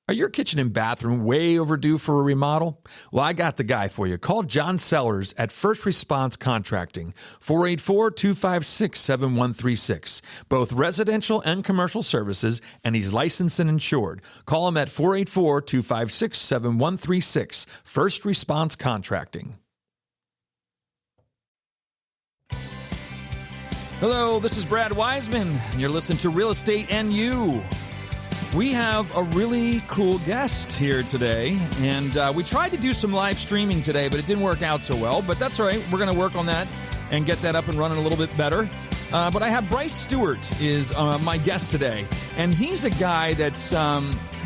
Are your kitchen and bathroom way overdue for a remodel? Well, I got the guy for you. Call John Sellers at First Response Contracting, 484-256-7136. Both residential and commercial services, and he's licensed and insured. Call him at 484-256-7136. First Response Contracting. Hello, this is Brad Weisman, and you're listening to Real Estate and You. We have a really cool guest here today, and we tried to do some live streaming today, but it didn't work out so well. But that's all right. We're going to work on that and get that up and running a little bit better. But I have Bryce Stewart is my guest today, and he's a guy that's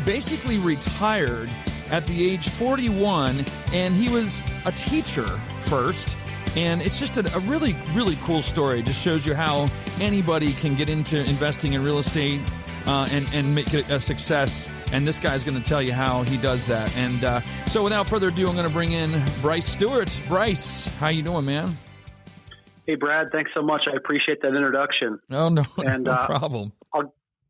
basically retired at the age 41, and he was a teacher first. And it's just a really, really cool story. It just shows you how anybody can get into investing in real estate and make it a success. And this guy's going to tell you how he does that. And so without further ado, I'm going to bring in Bryce Stewart. Bryce, how you doing, man? Hey, Brad, thanks so much. I appreciate that introduction. Oh, no problem.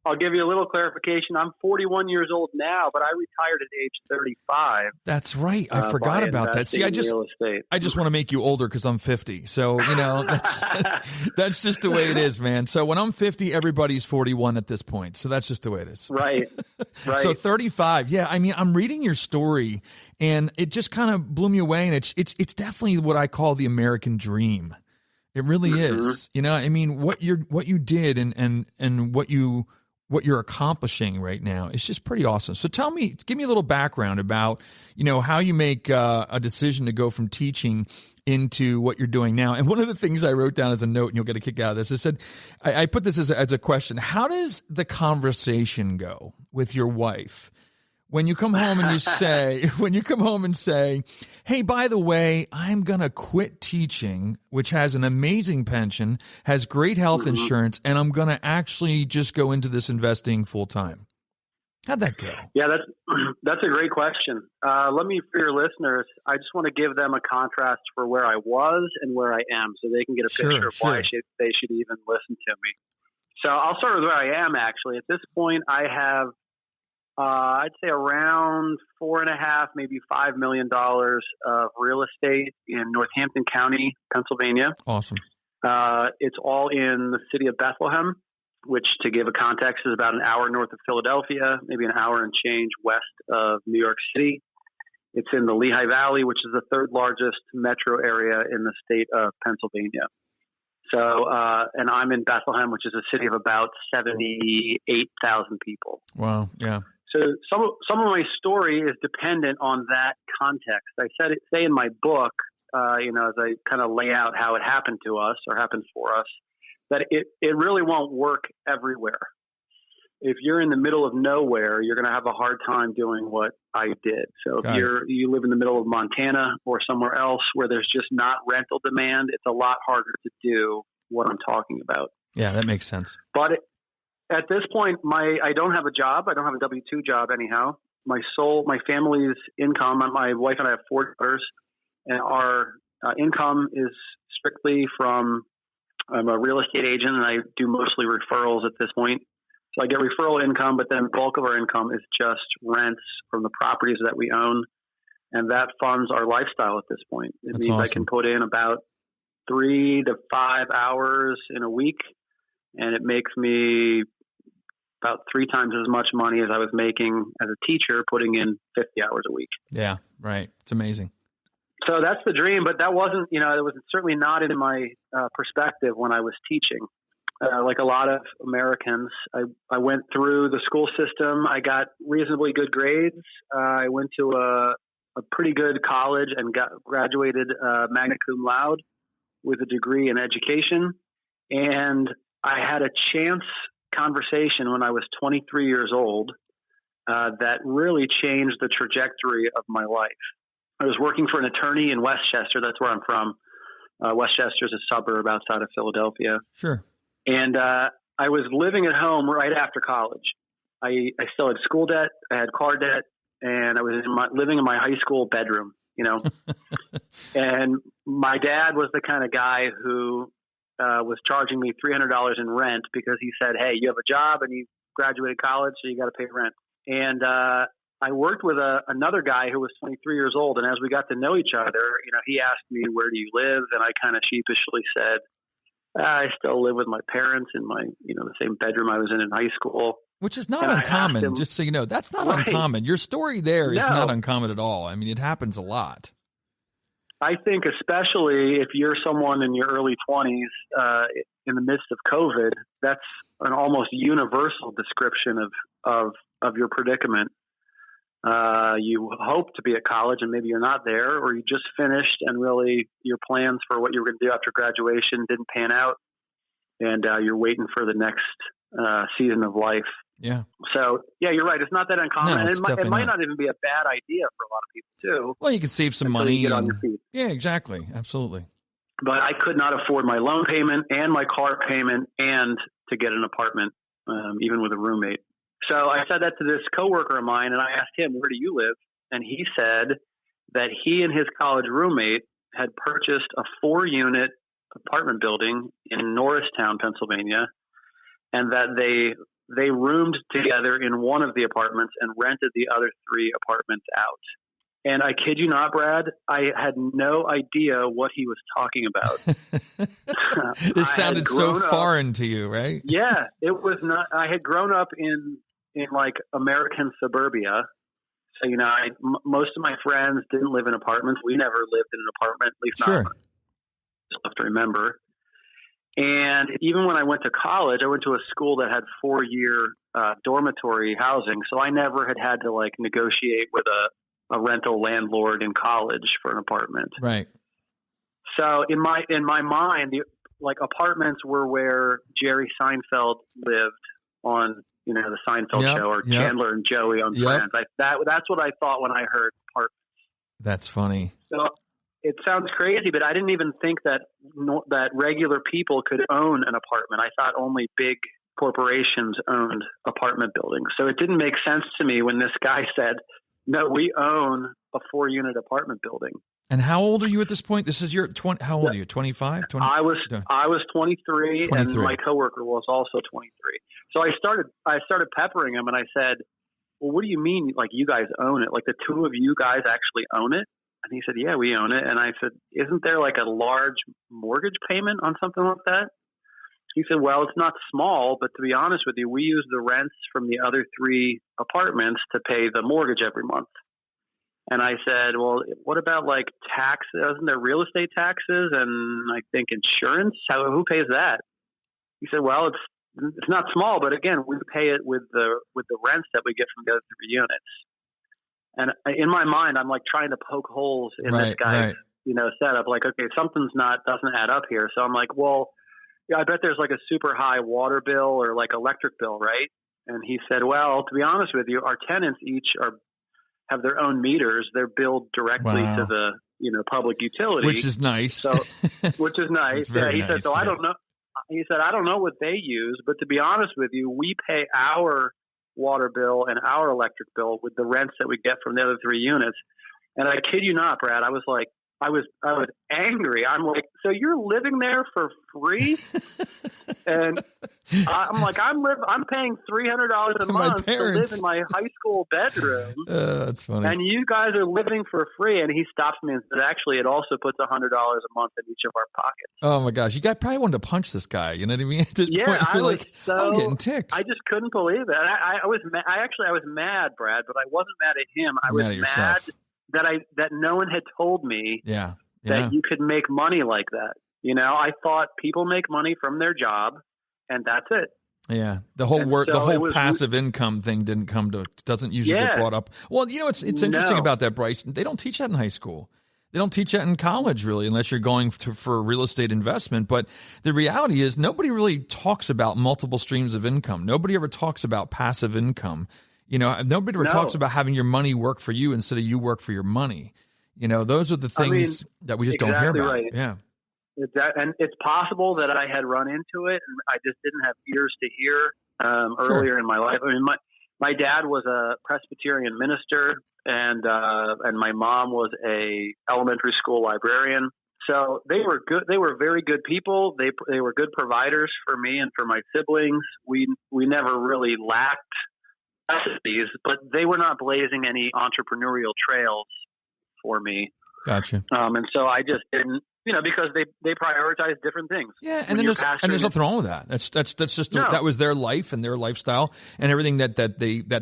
I'll give you a little clarification. I'm 41 years old now, but I retired at age 35. That's right. I forgot about that. See, I just want to make you older because I'm 50. So, that's just the way it is, man. So when I'm 50, everybody's 41 at this point. So that's just the way it is. Right. So 35. Yeah. I mean, I'm reading your story and it just kind of blew me away. And it's definitely what I call the American dream. It really is. I mean, what you did and what you're accomplishing right now is just pretty awesome. So give me a little background about, how you make a decision to go from teaching into what you're doing now. And one of the things I wrote down as a note, and you'll get a kick out of this, I said, I put this as a question. How does the conversation go with your wife when you come home and say, hey, by the way, I'm going to quit teaching, which has an amazing pension, has great health insurance, and I'm going to actually just go into this investing full time? How'd that go? Yeah, that's a great question. Let me, for your listeners, I just want to give them a contrast for where I was and where I am so they can get a picture of why they should even listen to me. So I'll start with where I am, actually. At this point, I have I'd say around $4.5, maybe $5 million of real estate in Northampton County, Pennsylvania. Awesome. It's all in the city of Bethlehem, which, to give a context, is about an hour north of Philadelphia, maybe an hour and change west of New York City. It's in the Lehigh Valley, which is the third largest metro area in the state of Pennsylvania. So, and I'm in Bethlehem, which is a city of about 78,000 people. Wow. Yeah. So some of my story is dependent on that context. I say in my book, as I kind of lay out how it happened to us or happened for us, that it really won't work everywhere. If you're in the middle of nowhere, you're going to have a hard time doing what I did. So if you live in the middle of Montana or somewhere else where there's just not rental demand, it's a lot harder to do what I'm talking about. Yeah, that makes sense. But at this point, I don't have a job. I don't have a W-2 job anyhow. My family's income, my wife and I have 4 daughters, and our income is strictly from, I'm a real estate agent, and I do mostly referrals at this point. So I get referral income, but then bulk of our income is just rents from the properties that we own, and that funds our lifestyle at this point. It means awesome. I can put in about 3 to 5 hours in a week, and it makes me about 3 times as much money as I was making as a teacher putting in 50 hours a week. Yeah, right. It's amazing. So that's the dream, but that wasn't, it was certainly not in my perspective when I was teaching. Like a lot of Americans, I went through the school system. I got reasonably good grades. I went to a pretty good college and graduated magna cum laude with a degree in education. And I had a chance conversation when I was 23 years old that really changed the trajectory of my life. I was working for an attorney in Westchester. That's where I'm from. Westchester is a suburb outside of Philadelphia. Sure. And I was living at home right after college. I still had school debt. I had car debt. And I was living in my high school bedroom, And my dad was the kind of guy who was charging me $300 in rent because he said, hey, you have a job and you graduated college, so you got to pay rent. And I worked with another guy who was 23 years old, and as we got to know each other, he asked me, "Where do you live?" And I kind of sheepishly said, "I still live with my parents in my, the same bedroom I was in high school." Which is not And uncommon, him, just so you know. That's not right. uncommon. Your story there is No. not uncommon at all. I mean, it happens a lot. I think especially if you're someone in your early 20s in the midst of COVID, that's an almost universal description of your predicament. You hope to be at college and maybe you're not there, or you just finished and really your plans for what you were going to do after graduation didn't pan out, and you're waiting for the next season of life. Yeah. So, yeah, you're right. It's not that uncommon. No, and it might not not even be a bad idea for a lot of people, too. Well, you can save some money. You get on your feet. Yeah, exactly. Absolutely. But I could not afford my loan payment and my car payment and to get an apartment, even with a roommate. So I said that to this coworker of mine, and I asked him, "Where do you live?" And he said that he and his college roommate had purchased a 4-unit apartment building in Norristown, Pennsylvania, and that they roomed together in one of the apartments and rented the other 3 apartments out. And I kid you not, Brad, I had no idea what he was talking about. This sounded so foreign to you, right? Yeah, it was not. I had grown up in like American suburbia. So, most of my friends didn't live in apartments. We never lived in an apartment, at least sure. not enough to remember. And even when I went to college, I went to a school that had 4-year dormitory housing. So I never had to negotiate with a rental landlord in college for an apartment. Right. So in my mind, apartments were where Jerry Seinfeld lived on, the Seinfeld show, or Chandler and Joey on Friends. That's what I thought when I heard apartments. That's funny. So it sounds crazy, but I didn't even think that regular people could own an apartment. I thought only big corporations owned apartment buildings. So it didn't make sense to me when this guy said, "No, we own a 4-unit apartment building." And how old are you at this point? This is your 20. How old are you? 25? 20? I was 23, and my coworker was also 23. So I started peppering him, and I said, "Well, what do you mean? You guys own it? The 2 of you guys actually own it?" And he said, "Yeah, we own it." And I said, "Isn't there a large mortgage payment on something like that?" He said, "Well, it's not small, but to be honest with you, we use the rents from the other 3 apartments to pay the mortgage every month." And I said, "Well, what about taxes? Isn't there real estate taxes and I think insurance? Who pays that?" He said, "Well, it's not small, but again, we pay it with the rents that we get from the other 3 units." And in my mind, I'm trying to poke holes in this guy's, setup. Okay, something's doesn't add up here. So I'm well, yeah, I bet there's a super high water bill or electric bill, right? And he said, "Well, to be honest with you, our tenants each have their own meters. They're billed directly to the, public utility." Which is nice. So, which is nice. Very he nice, said, "So I don't know." He said, "I don't know what they use, but to be honest with you, we pay our water bill and our electric bill with the rents that we get from the other 3 units." And I kid you not, Brad, I was angry. I'm "So you're living there for free?" And I'm paying $300 a month to live in my high school bedroom. That's funny. And you guys are living for free. And he stops me and says, "Actually, it also puts $100 a month in each of our pockets." Oh my gosh, you guys probably wanted to punch this guy. You know what I mean? At this point, I'm getting ticked. I just couldn't believe it. I was mad, Brad, but I wasn't mad at him. I was mad that no one had told me that you could make money like that. I thought people make money from their job, and that's it. Yeah, the whole passive income thing doesn't usually get brought up. Well, it's interesting about that, Bryce. They don't teach that in high school. They don't teach that in college, really, unless you're going for real estate investment. But the reality is nobody really talks about multiple streams of income. Nobody ever talks about passive income. Nobody ever talks about having your money work for you instead of you work for your money. Those are the things that we just don't hear about. Right. Yeah. And it's possible that I had run into it and I just didn't have ears to hear earlier in my life. I mean, my dad was a Presbyterian minister and my mom was a elementary school librarian. So they were good. They were very good people. They were good providers for me and for my siblings. We never really lacked necessities, but they were not blazing any entrepreneurial trails for me. Gotcha. And so I just didn't, because they prioritize different things. Yeah, and there's nothing wrong with that. That's just that was their life and their lifestyle and everything that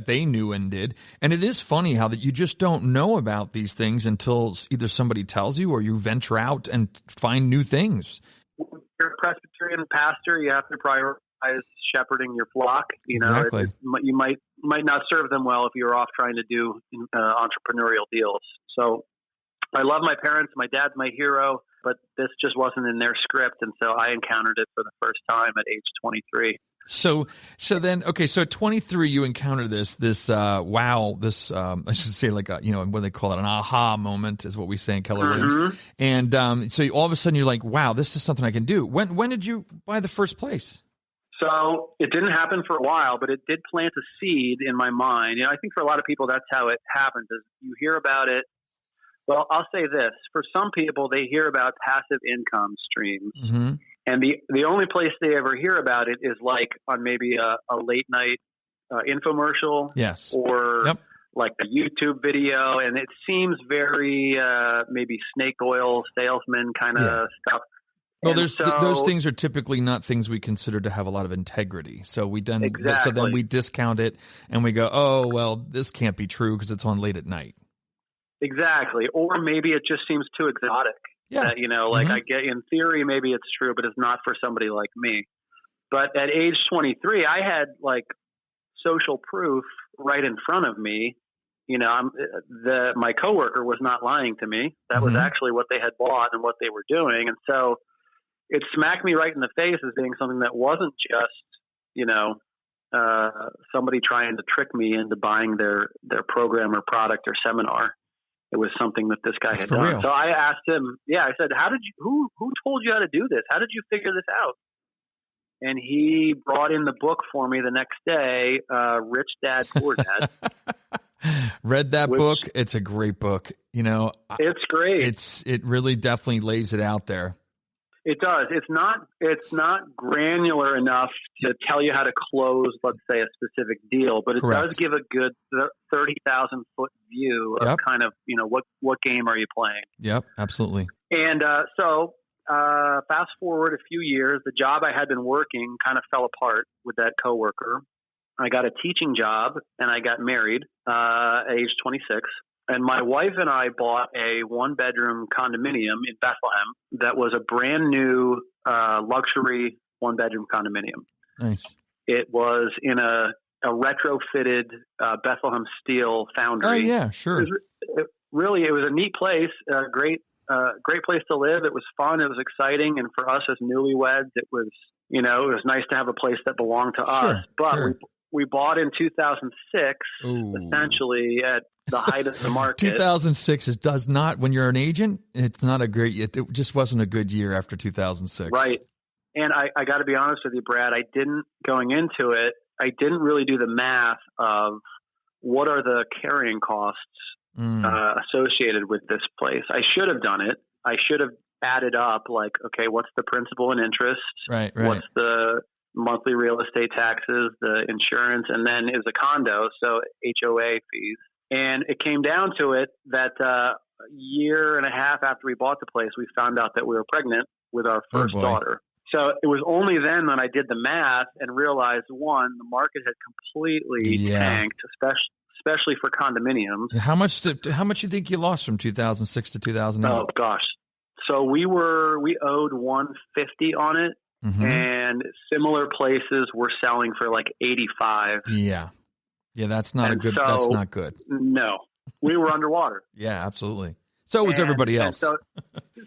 they knew and did. And it is funny how that you just don't know about these things until either somebody tells you or you venture out and find new things. You're a Presbyterian pastor, you have to prioritize shepherding your flock. Exactly. You might not serve them well if you're off trying to do entrepreneurial deals. So I love my parents. My dad's my hero, but this just wasn't in their script, and so I encountered it for the first time at age 23. So at 23 you encounter this I should say like what do they call it, an aha moment is what we say in Keller Williams. And so all of a sudden you're like, wow, this is something I can do. When did you buy the first place? So it didn't happen for a while, but it did plant a seed in my mind. I think for a lot of people that's how it happens, is you hear about it. Well, I'll say this. For some people, they hear about passive income streams. Mm-hmm. And the only place they ever hear about it is like on maybe a late night infomercial. Yes. Or like a YouTube video. And it seems very maybe snake oil salesman kind of stuff. Well, those things are typically not things we consider to have a lot of integrity. So we then we discount it and we go, oh, well, this can't be true because it's on late at night. Exactly. Or maybe it just seems too exotic. Yeah. That, I get in theory, maybe it's true, but it's not for somebody like me. But at age 23, I had like social proof right in front of me. My coworker was not lying to me. That was actually what they had bought and what they were doing. And so it smacked me right in the face as being something that wasn't just, somebody trying to trick me into buying their program or product or seminar. It was something that this guy had done. Real. So I asked him, I said, who told you how to do this? How did you figure this out? And he brought in the book for me the next day, Rich Dad, Poor Dad. Read that book. It's a great book. It's great. It really definitely lays it out there. It does. It's not granular enough to tell you how to close, let's say, a specific deal, but it does give a good 30,000 foot view of kind of, what game are you playing? Yep, absolutely. And so fast forward a few years, the job I had been working kind of fell apart with that coworker. I got a teaching job and I got married at age 26. And my wife and I bought a 1-bedroom condominium in Bethlehem that was a brand new luxury 1-bedroom condominium. Nice. It was in a retrofitted Bethlehem steel foundry. Oh, yeah, sure. It was a neat place, great place to live. It was fun. It was exciting. And for us as newlyweds, it was nice to have a place that belonged to us. But we bought in 2006, essentially at the height of the market. 2006 does not, when you're an agent, it's not a great, it just wasn't a good year after 2006. Right. And I got to be honest with you, Brad, going into it, I didn't really do the math of what are the carrying costs associated with this place. I should have done it. I should have added up like, okay, what's the principal and interest? Right. What's the monthly real estate taxes, the insurance, and then is a condo, so HOA fees. And it came down to it that a year and a half after we bought the place, we found out that we were pregnant with our first daughter. So it was only then that I did the math and realized, one, the market had completely tanked, especially for condominiums. How much do you think you lost from 2006 to 2008? Oh gosh. So we owed $150 on it. Mm-hmm. And similar places were selling for like 85. Yeah, that's not that's not good. No, we were underwater. Yeah, absolutely. So was everybody else. So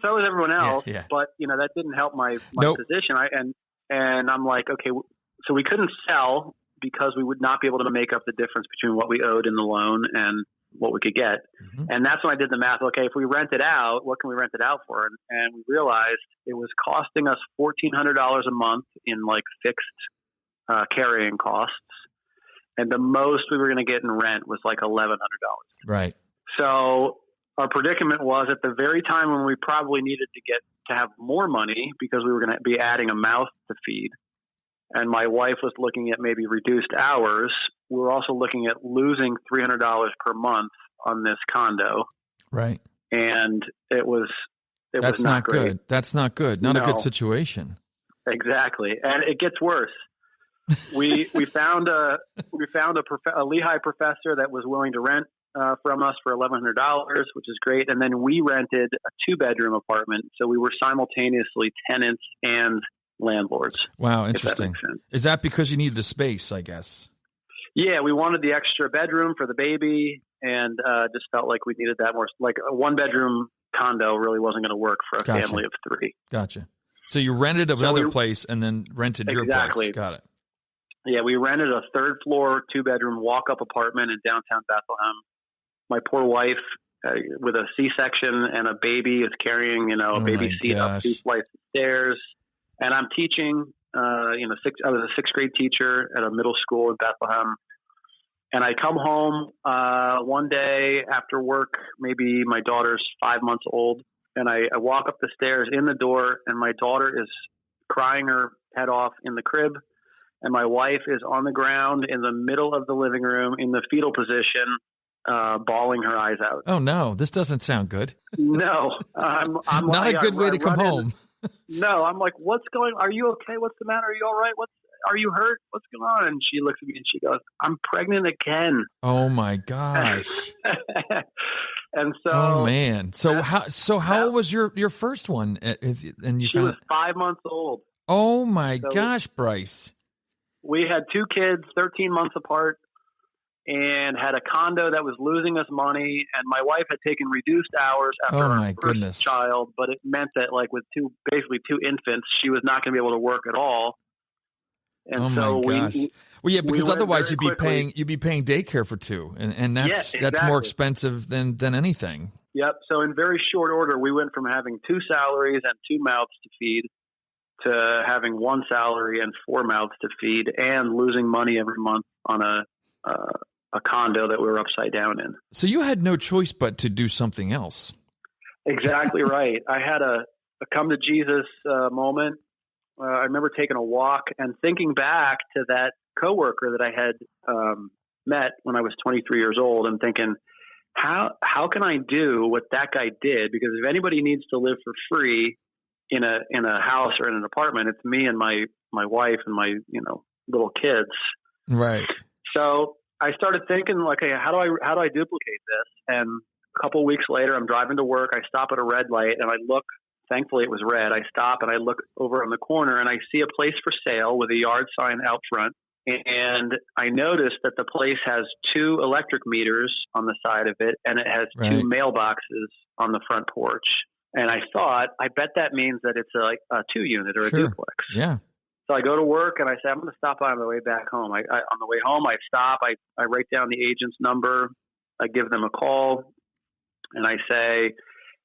was everyone else. Yeah. But that didn't help my position. And I'm like, okay, so we couldn't sell because we would not be able to make up the difference between what we owed in the loan and what we could get. Mm-hmm. And that's when I did the math. Okay, if we rent it out, what can we rent it out for? And we realized it was costing us $1,400 a month in like fixed carrying costs. And the most we were going to get in rent was like $1,100. Right. So our predicament was at the very time when we probably needed to have more money because we were going to be adding a mouth to feed. and my wife was looking at maybe reduced hours. We were also looking at losing $300 per month on this condo. Right. And it was not great. Good. That's not good. Not a good situation. Exactly. And it gets worse. We found a Lehigh professor that was willing to rent from us for $1,100, which is great. And then we rented a 2-bedroom apartment. So we were simultaneously tenants and landlords. Wow. Interesting. If that makes sense. Is that because you need the space, I guess? Yeah. We wanted the extra bedroom for the baby, and just felt like we needed that more. Like a 1-bedroom condo really wasn't going to work for a family of 3. Gotcha. So you rented another place and then rented your place. Got it. Yeah, we rented a 3rd floor, 2-bedroom walk-up apartment in downtown Bethlehem. My poor wife, with a C-section and a baby, is carrying, a baby seat up 2 flights of stairs. And I'm teaching, I was a 6th grade teacher at a middle school in Bethlehem. And I come home one day after work, maybe my daughter's 5 months old, and I walk up the stairs in the door, and my daughter is crying her head off in the crib, and my wife is on the ground in the middle of the living room in the fetal position, bawling her eyes out. Oh, no, this doesn't sound good. No. I'm Not a good way to come home. No, I'm like, what's going on? Are you okay? What's the matter? Are you all right? Are you hurt? What's going on? And she looks at me and she goes, I'm pregnant again. Oh my gosh. And so, oh man. So how old was your first one? She was 5 months old. Oh my gosh, Bryce. We had 2 kids, 13 months apart, and had a condo that was losing us money. And my wife had taken reduced hours after our first child, but it meant that like with basically two infants, she was not going to be able to work at all. And because otherwise you'd be paying daycare for 2, and that's more expensive than anything. Yep. So in very short order, we went from having 2 salaries and 2 mouths to feed to having 1 salary and 4 mouths to feed, and losing money every month on a condo that we were upside down in. So you had no choice but to do something else. Exactly right. I had a come to Jesus moment. I remember taking a walk and thinking back to that coworker that I had met when I was 23 years old, and thinking, how can I do what that guy did? Because if anybody needs to live for free in a house or in an apartment, it's me and my wife and my little kids. Right. So I started thinking, like, hey, how do I duplicate this? And a couple of weeks later, I'm driving to work. I stop at a red light and I look. Thankfully, it was red. I stop and I look over on the corner and I see a place for sale with a yard sign out front. And I noticed that the place has 2 electric meters on the side of it, and it has 2 mailboxes on the front porch. And I thought, I bet that means that it's like a 2-unit or a duplex. Yeah. So I go to work and I say, I'm going to stop by on the way back home. On the way home, I stop. I write down the agent's number. I give them a call, and I say,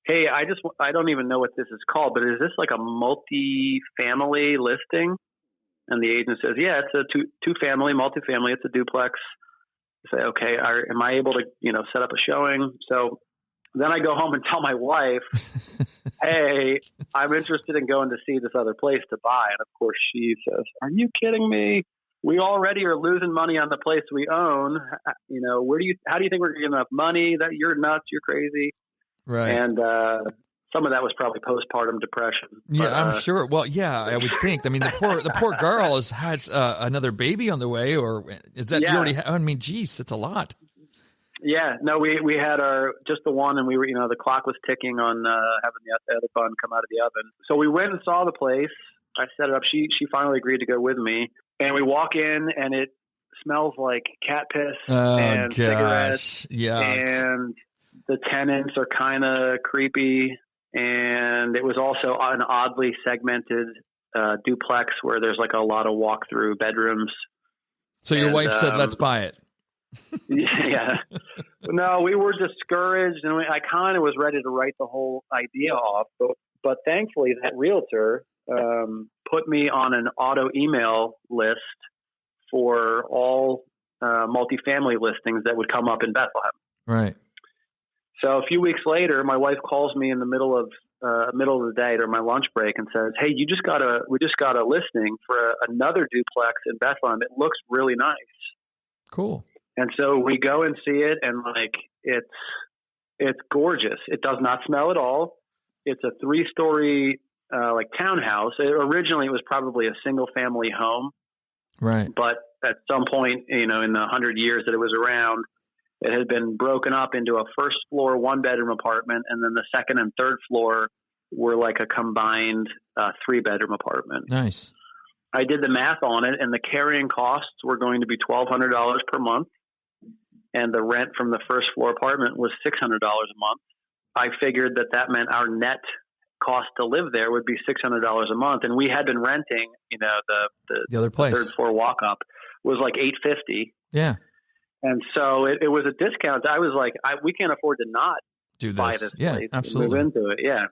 hey, I don't even know what this is called, but is this like a multi-family listing? And the agent says, yeah, it's a two-family, multi-family. It's a duplex. I say, okay, am I able to, set up a showing? So then I go home and tell my wife, hey, I'm interested in going to see this other place to buy. And of course she says, are you kidding me? We already are losing money on the place we own. How do you think we're going to get enough money? That you're nuts. You're crazy. Right. And some of that was probably postpartum depression. Yeah, I'm sure. Well, yeah, I would think. I mean, the poor girl has another baby on the way, or is that you already have? I mean, geez, it's a lot. Yeah, no, we had just the one, and we were, the clock was ticking on having the other bun come out of the oven. So we went and saw the place. I set it up. She finally agreed to go with me, and we walk in, and it smells like cat piss and cigarettes. Yeah, and the tenants are kind of creepy, and it was also an oddly segmented duplex where there's like a lot of walk-through bedrooms. So your wife said, let's buy it. Yeah. No, we were discouraged, and I kind of was ready to write the whole idea off. But thankfully, that realtor put me on an auto email list for all multifamily listings that would come up in Bethlehem. Right. So a few weeks later, my wife calls me in the middle of middle of the day during my lunch break and says, "Hey, we just got a listing for another duplex in Bethlehem. It looks really nice." Cool. And so we go and see it, and like it's gorgeous. It does not smell at all. It's a 3-story like townhouse. Originally, it was probably a single family home, right? But at some point, in the 100 years that it was around, it had been broken up into a first floor 1-bedroom apartment, and then the second and third floor were like a combined 3-bedroom apartment. Nice. I did the math on it, and the carrying costs were going to be $1,200 per month, and the rent from the first floor apartment was $600 a month. I figured that meant our net cost to live there would be $600 a month, and we had been renting. The other place, third floor walk up, was like $850. Yeah. And so it was a discount. I was like, we can't afford to not buy this place. Absolutely. And move into it. Yeah.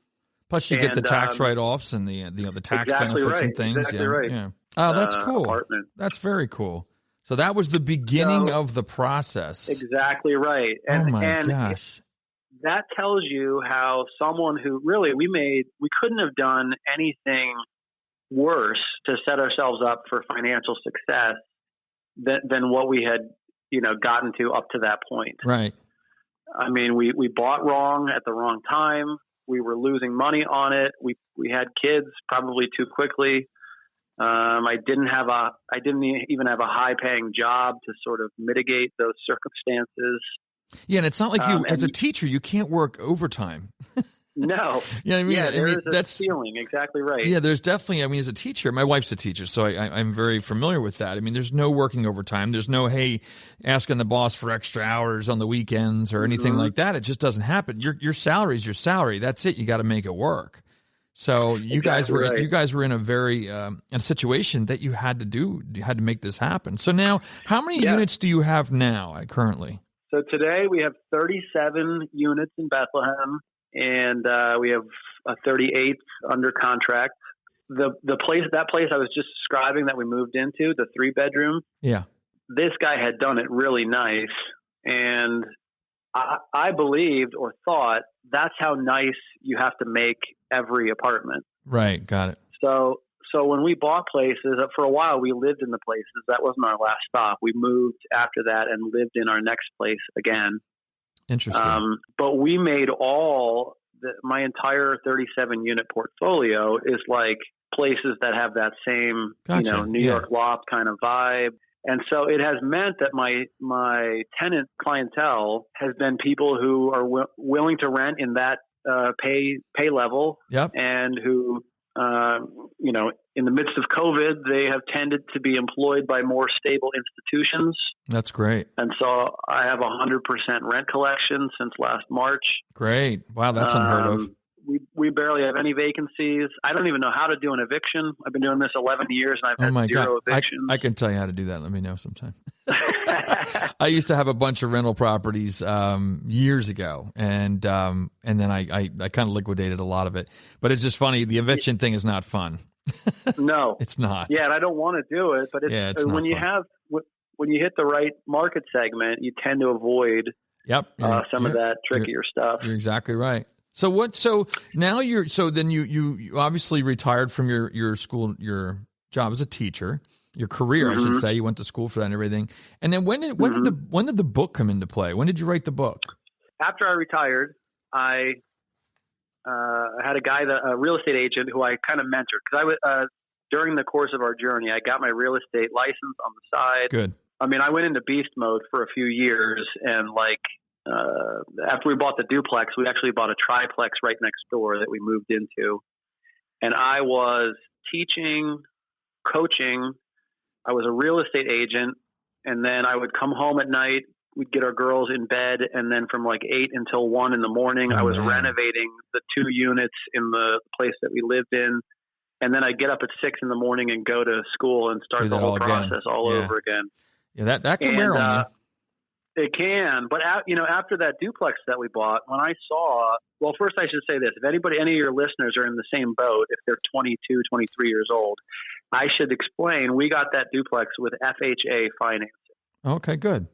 Plus, you get the tax write-offs and the tax benefits and things. Exactly right. Yeah. Oh, that's cool. Apartment. That's very cool. So that was the beginning of the process. Exactly right. And, oh my gosh. That tells you how someone who really we couldn't have done anything worse to set ourselves up for financial success than what we had, gotten to up to that point. Right. I mean, we bought wrong at the wrong time. We were losing money on it. We had kids probably too quickly. I didn't even have a high paying job to sort of mitigate those circumstances. Yeah. And it's not like as a teacher, you can't work overtime. No. You know what I mean? Yeah, that's feeling. Exactly right. Yeah, there's definitely, as a teacher, my wife's a teacher, so I'm very familiar with that. I mean, there's no working overtime. There's no, hey, asking the boss for extra hours on the weekends or anything like that. It just doesn't happen. Your salary is your salary. That's it. You got to make it work. So you guys were in a very in a situation that you had to make this happen. So now, how many units do you have now currently? So today we have 37 units in Bethlehem. And we have a 38th under contract. That place I was just describing that we moved into, the 3-bedroom. Yeah. This guy had done it really nice, and I believed or thought that's how nice you have to make every apartment. Right. Got it. So when we bought places, for a while we lived in the places. That wasn't our last stop. We moved after that and lived in our next place again. Interesting. But we made my entire 37 unit portfolio is like places that have that same, New York loft kind of vibe. And so it has meant that my tenant clientele has been people who are willing to rent in that pay level. Yep. And who, in the midst of COVID, they have tended to be employed by more stable institutions. That's great. And so I have 100% rent collection since last March. Great. Wow, that's unheard of. We barely have any vacancies. I don't even know how to do an eviction. I've been doing this 11 years, and I've had zero evictions. I can tell you how to do that. Let me know sometime. I used to have a bunch of rental properties years ago, and then I kind of liquidated a lot of it. But it's just funny. The eviction thing is not fun. No, it's not. Yeah, and I don't want to do it. But it's when you hit the right market segment, you tend to avoid some of that trickier stuff. You're exactly right. So now you obviously retired from your school, your job as a teacher, your career, I should say. You went to school for that and everything. And then when did the book come into play? When did you write the book? After I retired, I had a real estate agent who I kind of mentored, because during the course of our journey, I got my real estate license on the side. Good. I mean, I went into beast mode for a few years, and after we bought the duplex, we actually bought a triplex right next door that we moved into. And I was teaching, coaching. I was a real estate agent. And then I would come home at night. We'd get our girls in bed. And then from 8 until 1 in the morning, I was renovating the 2 units in the place that we lived in. And then I'd get up at 6 in the morning and go to school and start the whole process all over again. Yeah, that can wear on you. It can, but after that duplex that we bought, when I saw, well, first I should say this: if any of your listeners are in the same boat, if they're 22, 23 years old, I should explain we got that duplex with FHA financing. Okay, good.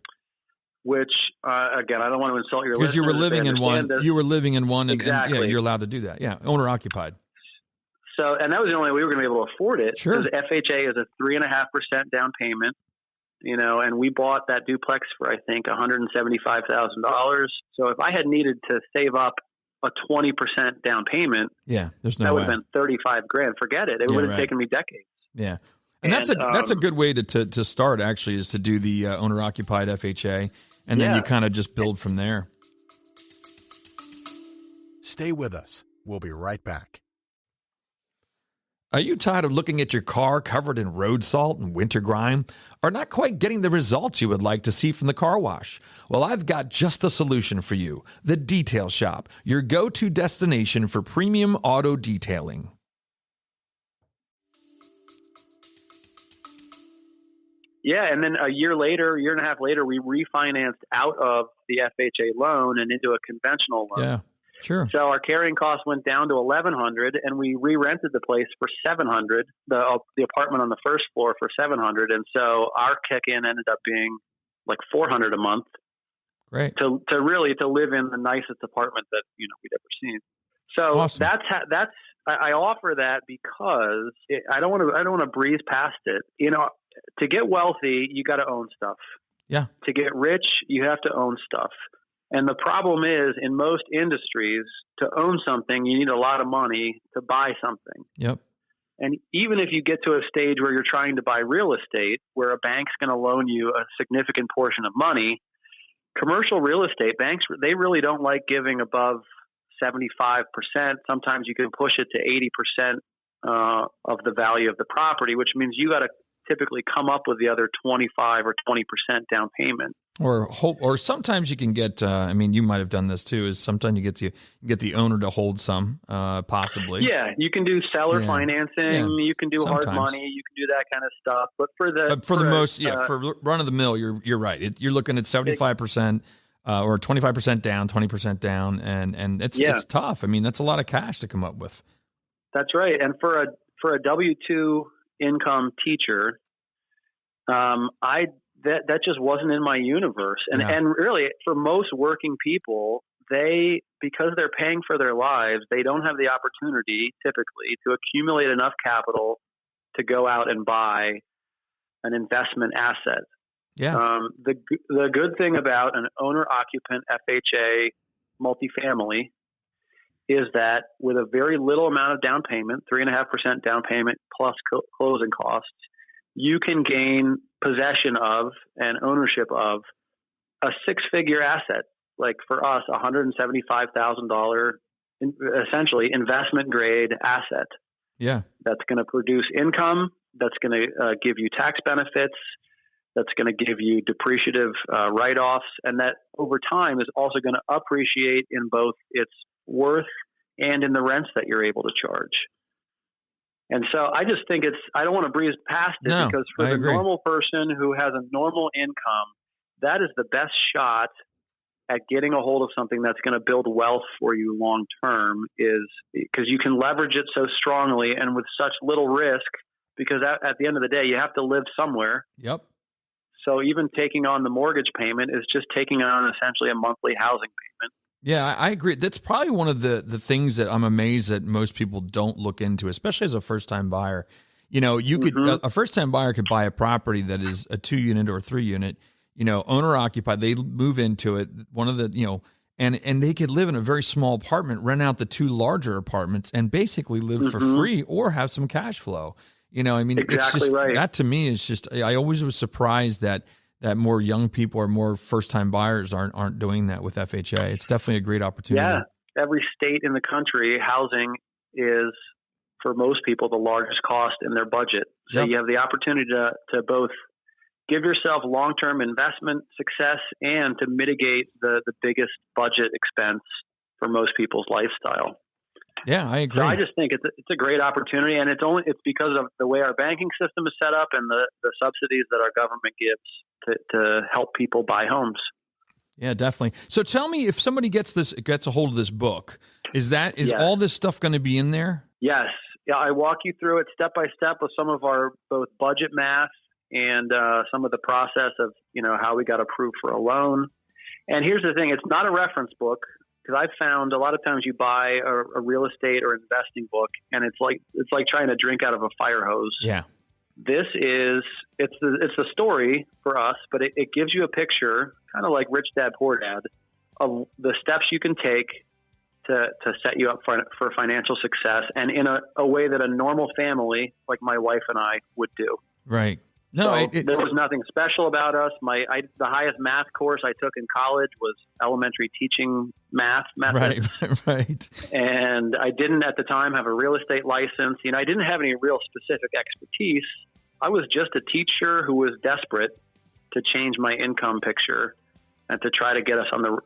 which again, I don't want to insult your because listeners. you were living in one. You were living in one, and exactly. yeah, you're allowed to do that. Yeah, owner occupied. So, and that was the only way we were going to be able to afford it. Sure. Because FHA is a 3.5% down payment, and we bought that duplex for, I think, $175,000. So if I had needed to save up a 20% down payment, there's no that would way. have been $35,000. Forget it. It would have taken me decades. Yeah. And that's a good way to start, actually, is to do the owner occupied FHA. And then you kind of just build from there. Stay with us. We'll be right back. Are you tired of looking at your car covered in road salt and winter grime, or not quite getting the results you would like to see from the car wash? Well, I've got just the solution for you. The Detail Shop, your go-to destination for premium auto detailing. Yeah, and then a year and a half later, we refinanced out of the FHA loan and into a conventional loan. Yeah. Sure. So our carrying cost went down to $1,100, and we re-rented the place for $700. The apartment on the first floor for $700, and so our kick-in ended up being like $400 a month. Great. To live in the nicest apartment that we'd ever seen. So awesome. I offer that because I don't want to breeze past it. To get wealthy, you got to own stuff. Yeah. To get rich, you have to own stuff. And the problem is, in most industries, to own something, you need a lot of money to buy something. Yep. And even if you get to a stage where you're trying to buy real estate, where a bank's going to loan you a significant portion of money, commercial real estate banks, they really don't like giving above 75%. Sometimes you can push it to 80% of the value of the property, which means you got to typically come up with the other 25 or 20% down payment. Or sometimes you can get. You might have done this too. Is sometimes you get the owner to hold some, possibly. Yeah, you can do seller financing. Yeah. You can do sometimes hard money. You can do that kind of stuff. But for run of the mill, you're right. You're looking at 75%. Or 25% down, 20% down, and it's tough. I mean, that's a lot of cash to come up with. That's right. And for a W-2 income teacher, that just wasn't in my universe. And really, for most working people, because they're paying for their lives, they don't have the opportunity typically to accumulate enough capital to go out and buy an investment asset. Yeah. The good thing about an owner-occupant FHA multifamily is that with a very little amount of down payment, 3.5% down payment plus closing costs, you can gain possession of and ownership of a six-figure asset. Like for us, $175,000, essentially investment-grade asset. Yeah. That's going to produce income. That's going to give you tax benefits. That's going to give you depreciative write-offs, and that over time is also going to appreciate in both its worth and in the rents that you're able to charge. And so I just think I don't want to breeze past it because for the normal person who has a normal income, that is the best shot at getting a hold of something that's going to build wealth for you long term, is because you can leverage it so strongly and with such little risk, because at the end of the day, you have to live somewhere. Yep. So even taking on the mortgage payment is just taking on essentially a monthly housing payment. Yeah, I agree. That's probably one of the things that I'm amazed that most people don't look into, especially as a first-time buyer. You could a first-time buyer could buy a property that is a 2-unit or 3-unit, owner-occupied. They move into it. One of the, and they could live in a very small apartment, rent out the 2 larger apartments, and basically live for free or have some cash flow. Exactly, it's just right. That to me is just, I always was surprised that more young people or more first-time buyers aren't doing that with FHA. It's definitely a great opportunity. Yeah. Every state in the country, housing is, for most people, the largest cost in their budget. So you have the opportunity to both give yourself long-term investment success and to mitigate the biggest budget expense for most people's lifestyle. Yeah, I agree. So I just think it's a great opportunity, and it's because of the way our banking system is set up and the subsidies that our government gives to help people buy homes. Yeah, definitely. So tell me, if somebody gets a hold of this book, is all this stuff going to be in there? Yes. Yeah, I walk you through it step by step with some of our both budget math and some of the process of, how we got approved for a loan. And here's the thing, it's not a reference book, because I've found a lot of times you buy a real estate or investing book, and it's like trying to drink out of a fire hose. Yeah. This is, it's the story for us, but it gives you a picture, kind of like Rich Dad, Poor Dad, of the steps you can take to set you up for financial success, and in a way that a normal family like my wife and I would do. Right. No, so there was nothing special about us. The highest math course I took in college was elementary teaching math methods. Right. And I didn't at the time have a real estate license. I didn't have any real specific expertise. I was just a teacher who was desperate to change my income picture and to try to get us on the,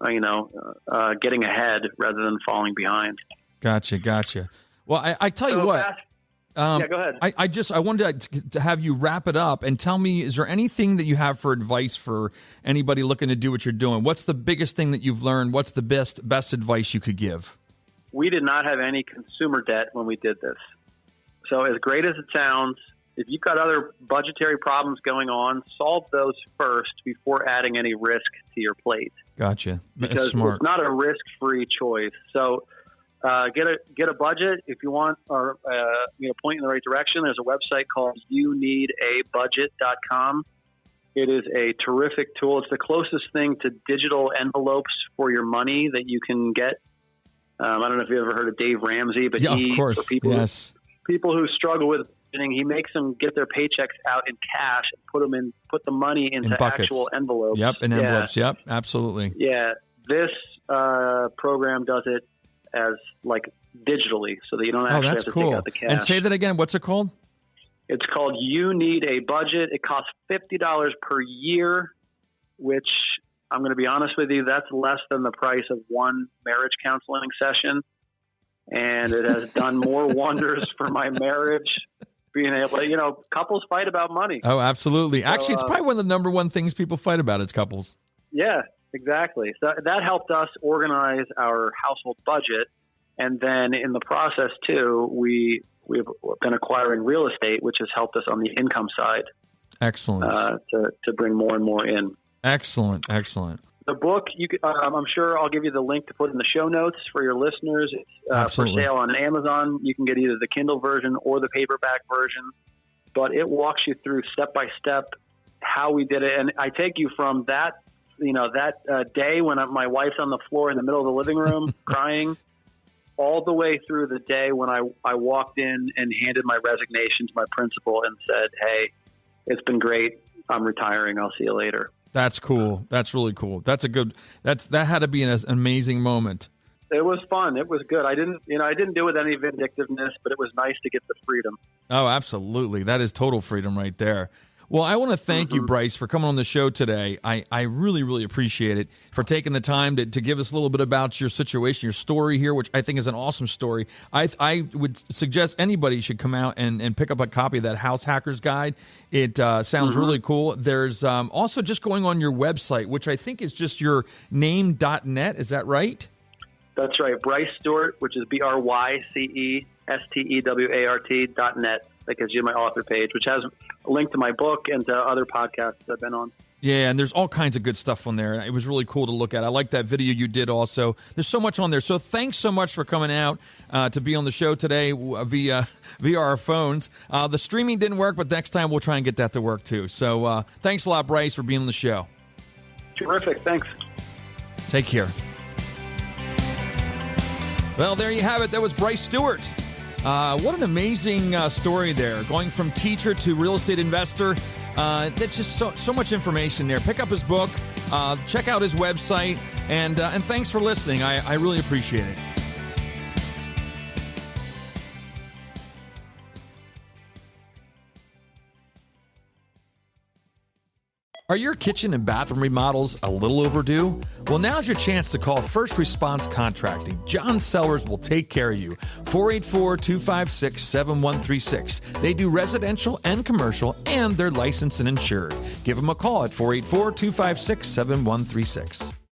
getting ahead rather than falling behind. Gotcha. Well, I tell you what. Yeah, go ahead. I wanted to have you wrap it up and tell me, is there anything that you have for advice for anybody looking to do what you're doing? What's the biggest thing that you've learned? What's the best advice you could give? We did not have any consumer debt when we did this. So as great as it sounds, if you've got other budgetary problems going on, solve those first before adding any risk to your plate. Gotcha. Because That's smart. It's not a risk-free choice. So get a budget if you want, or point in the right direction. There's a website called youneedabudget.com. It is a terrific tool. It's the closest thing to digital envelopes for your money that you can get. I don't know if you ever heard of Dave Ramsey, but of course, for people who struggle with budgeting, he makes them get their paychecks out in cash and put the money into actual envelopes. Yep, in envelopes. Yep, absolutely. Yeah, this program does it as like digitally, so that you don't actually have to take out the cash. And say that again. What's it called? It's called You Need a Budget. It costs $50 per year, which I'm going to be honest with you, that's less than the price of one marriage counseling session. And it has done more wonders for my marriage, being able to, couples fight about money. Oh, absolutely. So, actually, it's probably one of the number one things people fight about is couples. Yeah, exactly. So that helped us organize our household budget. And then in the process too, we've been acquiring real estate, which has helped us on the income side. Excellent. To bring more and more in. Excellent. The book, I'm sure I'll give you the link to put in the show notes for your listeners. It's for sale on Amazon. You can get either the Kindle version or the paperback version. But it walks you through step by step how we did it. And I take you from that day when my wife's on the floor in the middle of the living room crying, all the way through the day when I walked in and handed my resignation to my principal and said, "Hey, it's been great. I'm retiring. I'll see you later." That's cool. That's really cool. That had to be an amazing moment. It was fun. It was good. I didn't do it with any vindictiveness, but it was nice to get the freedom. Oh, absolutely. That is total freedom right there. Well, I want to thank you, Bryce, for coming on the show today. I really, really appreciate it, for taking the time to give us a little bit about your situation, your story here, which I think is an awesome story. I would suggest anybody should come out and pick up a copy of that House Hackers Guide. It sounds really cool. There's also just going on your website, which I think is just your name.net. Is that right? That's right. Bryce Stewart, which is BryceStewart.net. That gives you my author page, which has a link to my book and to other podcasts I've been on. Yeah, and there's all kinds of good stuff on there. It was really cool to look at. I like that video you did also. There's so much on there. So thanks so much for coming out to be on the show today via our phones. The streaming didn't work, but next time we'll try and get that to work too. So thanks a lot, Bryce, for being on the show. Terrific. Thanks. Take care. Well, there you have it. That was Bryce Stewart. What an amazing story there, going from teacher to real estate investor. That's just so much information there. Pick up his book, check out his website, and thanks for listening. I really appreciate it. Are your kitchen and bathroom remodels a little overdue? Well, now's your chance to call First Response Contracting. John Sellers will take care of you. 484-256-7136. They do residential and commercial, and they're licensed and insured. Give them a call at 484-256-7136.